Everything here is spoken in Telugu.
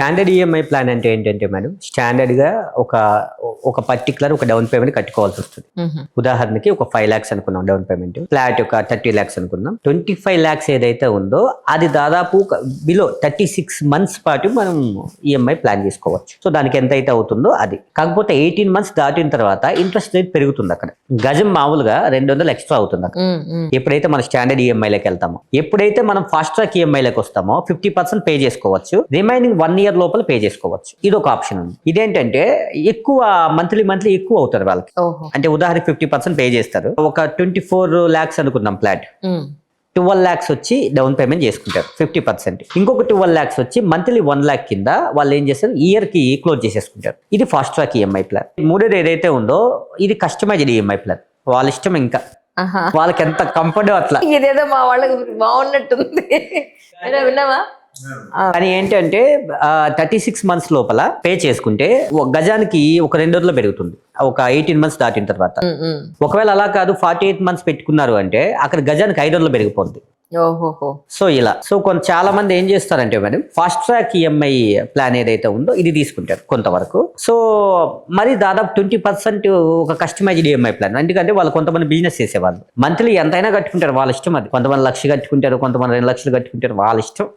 స్టాండర్డ్ ఈఎంఐ ప్లాన్ అంటే ఏంటంటే మేడం స్టాండర్డ్ గా ఒక పర్టికులర్ ఒక డౌన్ పేమెంట్ కట్టుకోవాల్సి వస్తుంది. ఉదాహరణకి ఒక 5 lakhs అనుకున్నాం డౌన్ పేమెంట్, ఫ్లాట్ ఒక 30 lakhs అనుకున్నాం. 25 lakhs ఏదైతే ఉందో అది దాదాపు బిలో 36 months పాటు మనం ఈఎంఐ ప్లాన్ చేసుకోవచ్చు. సో దానికి ఎంత అయితే అవుతుందో అది. కాకపోతే 18 months దాటిన తర్వాత ఇంట్రెస్ట్ రేట్ పెరుగుతుంది. అక్కడ గజం మామూలుగా 200 ఎక్స్ట్రా అవుతుంది అక్కడ. ఎప్పుడైతే మనం స్టాండర్డ్ ఈఎంఐలోకి వెళ్తామో, ఎప్పుడైతే మనం ఫాస్ట్ ట్రాక్ ఈఎంఐలోకి వస్తామో 50% పే చేసుకోవచ్చు, రిమైనింగ్ 1 year లోపల పే చేసుకోవచ్చు. ఇది ఒక ఆప్షన్ ఉంది. ఇదేంటంటే ఎక్కువ మంత్లీ ఎక్కువ అవుతారు వాళ్ళకి. అంటే ఉదాహరణకి 50% పే చేస్తారు. ఒక 24 lakhs అనుకున్నాం ఫ్లాట్, 12 lakhs వచ్చి డౌన్ పేమెంట్ చేసుకుంటారు 50%. ఇంకొక 12 lakhs వచ్చి మంత్లీ 1 lakh కింద వాళ్ళు ఏం చేస్తారు, ఇయర్ కి క్లోజ్ చేసేసుకుంటారు. ఇది ఫాస్ట్ ట్రాక్ ఈఎంఐ ప్లాన్. మూడోది ఏదైతే ఉందో ఇది కస్టమైజ్డ్ ఈఎంఐ ప్లాన్. వాళ్ళ ఇష్టం, ఇంకా వాళ్ళకి ఎంత కంఫర్ట్ అట్లా. ఇదేదో మా వాళ్ళకి బాగున్నట్టుంది, విన్నావా? కానీ ఏంటంటే 36 months లోపల పే చేసుకుంటే ఒక గజానికి ఒక 2 రోజుల్లో పెరుగుతుంది, ఒక 18 months దాటిన తర్వాత. ఒకవేళ అలా కాదు 48 months పెట్టుకున్నారు అంటే అక్కడ గజానికి 5 రోజుల్లో పెరిగిపోతుంది. సో ఇలా చాలా మంది ఏం చేస్తారంటే madam fast track EMI plan ఏదైతే ఉందో ఇది తీసుకుంటారు కొంతవరకు. సో మరి దాదాపు 20% ఒక కస్టమైజ్డ్ ఈఎంఐ ప్లాన్. ఎందుకంటే వాళ్ళు కొంతమంది బిజినెస్ చేసేవాళ్ళు మంత్లీ ఎంతైనా కట్టుకుంటారు, వాళ్ళ ఇష్టం అది. కొంతమంది 1 లక్ష కట్టుకుంటారు, కొంతమంది 2 లక్షలు కట్టుకుంటారు, వాళ్ళ ఇష్టం.